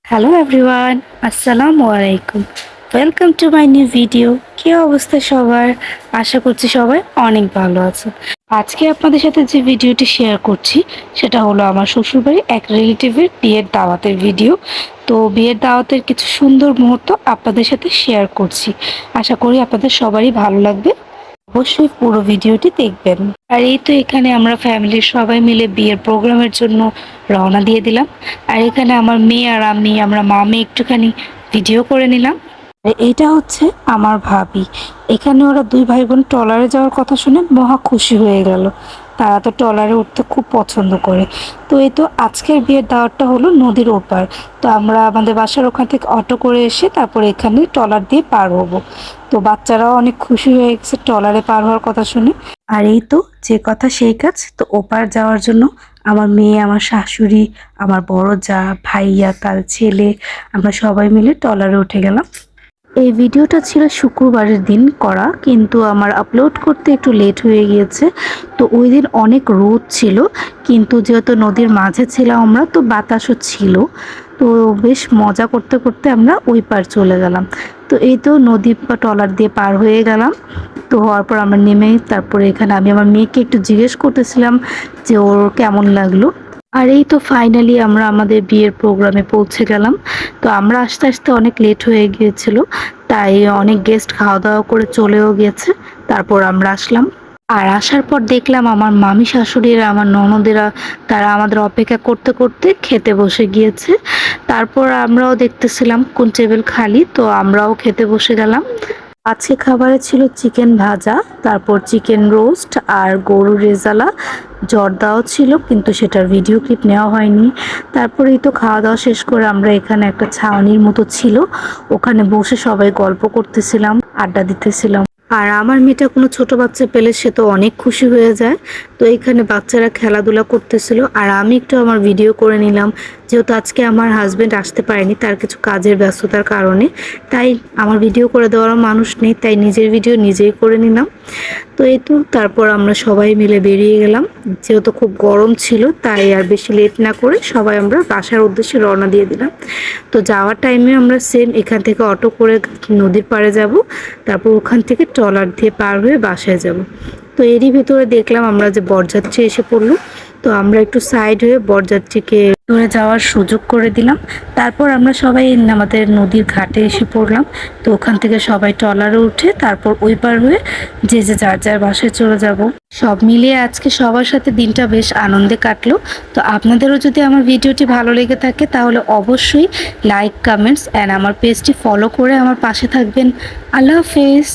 Hello everyone, আসসালামু আলাইকুম। Welcome to my new video. কি অবস্থা সবার? আশা করছি সবাই অনেক ভালো আছে। আজকে আপনাদের সাথে যে ভিডিওটি শেয়ার করছি সেটা হলো আমার শ্বশুরবাড়ির এক রিলেটিভের বিয়ের দাওয়াতের ভিডিও। তো বিয়ের দাওয়াতের কিছু সুন্দর মুহূর্ত আপনাদের সাথে শেয়ার করছি। আশা করি আপনাদের সবারই ভালো লাগবে। অবশ্যই পুরো ভিডিওটি দেখবেন। আর এই তো এখানে আমরা ফ্যামিলির সবাই মিলে বিয়ের প্রোগ্রামের জন্য রওনা দিয়ে দিলাম। আর এখানে আমার মেয়ে আর আমি আমরা মামে একটুখানি ভিডিও করে নিলাম। আর এইটা হচ্ছে আমার ভাবি। এখানে ওরা দুই ভাই বোন ট্রলারে যাওয়ার কথা শুনে মহা খুশি হয়ে গেল। তারা তো ট্রলারে উঠতে খুব পছন্দ করে। তো এই তো আজকের বিয়ের দাওয়াতটা হলো নদীর ওপার। তো আমরা আমাদের বাসার ওখান থেকে অটো করে এসে তারপরে এখানে ট্রলার দিয়ে পার হব। তো বাচ্চারাও অনেক খুশি হয়ে গেছে ট্রলারে পার হওয়ার কথা শুনে। আর এই তো যে কথা সেই কাজ, তো ওপার যাওয়ার জন্য আমার মেয়ে, আমার শাশুড়ি, আমার বড় যা, ভাইয়া, তার ছেলে, আমরা সবাই মিলে ট্রলারে উঠে গেলাম। এই ভিডিওটা ছিল শুক্রবারের দিন করা, কিন্তু আমার আপলোড করতে একটু লেট হয়ে গিয়েছে। তো ওই দিন অনেক রোদ ছিল, কিন্তু যেহেতু নদীর মাঝে ছিলাম আমরা, তো বাতাসও ছিল। তো বেশ মজা করতে করতে আমরা ওই পার চলে গেলাম। তো এই তো নদী বা ট্রলার দিয়ে পার হয়ে গেলাম। তো হওয়ার পর আমরা নেমে তারপরে এখানে আমি আমার মেয়েকে একটু জিজ্ঞেস করতেছিলাম যে ওর কেমন লাগলো। আর এই তো ফাইনালি আমরা আমাদের বিয়ের প্রোগ্রামে পৌঁছে গেলাম। তো আমরা আস্তে আস্তে অনেক লেট হয়ে গিয়েছিল, তাই অনেক গেস্ট খাওয়া দাওয়া করে চলেও গেছে। তারপর আমরা আসলাম। আর আসার পর দেখলাম আমার মামি শাশুড়িরা, আমার ননদেরা, তারা আমাদের অপেক্ষা করতে করতে খেতে বসে গিয়েছে। তারপর আমরাও দেখতেছিলাম কোন টেবিল খালি, তো আমরাও খেতে বসে গেলাম। আজকে খাবারে ছিল চিকেন ভাজা, তারপর চিকেন রোস্ট আর গরুর রেজালা, জর্দাও ছিল, কিন্তু সেটার ভিডিও ক্লিপ নেওয়া হয়নি। তারপরেই তো খাওয়া দাওয়া শেষ করে আমরা এখানে একটা ছাউনির মতো ছিল, ওখানে বসে সবাই গল্প করতেছিলাম, আড্ডা দিতেছিলাম। আর আমার মেয়েটা কোনো ছোট বাচ্চা পেলে সে তো অনেক খুশি হয়ে যায়। তো এখানে বাচ্চারা খেলাধুলা করতেছিল, আর আমি একটু আমার ভিডিও করে নিলাম। যেহেতু আজকে আমার হাজবেন্ড আসতে পারেনি, তার কিছু কাজের ব্যস্ততার কারণে, তাই আমার ভিডিও করে দেওয়ার মানুষ নেই, তাই নিজের ভিডিও নিজেই করে নিলাম। তো এই তো তারপর আমরা সবাই মিলে বেরিয়ে গেলাম। যেহেতু খুব গরম ছিল, তাই আর বেশি লেট না করে সবাই আমরা বাসার উদ্দেশ্যে রওনা দিয়ে দিলাম। তো যাওয়ার টাইমে আমরা সেম এখান থেকে অটো করে নদীর পাড়ে যাব, তারপর ওখান থেকে ট্রলার দিয়ে পার হয়ে বাসায় যাব। তো এরই ভিতরে দেখলাম আমরা যে বরযাত্রী এসে পড়লো। তো আমরা একটু সাইড হয়ে বরযাত্রীকে ধরে যাওয়ার সুযোগ করে দিলাম। তারপর আমরা সবাই আমাদের নদীর ঘাটে এসে পড়লাম। তো ওখান থেকে সবাই ট্রলারে উঠে তারপর ওই পার হয়ে যে যে যার যার বাসায় চলে যাব। সব মিলিয়ে আজকে সবার সাথে দিনটা বেশ আনন্দে কাটলো। তো আপনাদেরও যদি আমার ভিডিওটি ভালো লেগে থাকে তাহলে অবশ্যই লাইক, কমেন্টস অ্যান্ড আমার পেজটি ফলো করে আমার পাশে থাকবেন। আল্লাহ হাফেজ।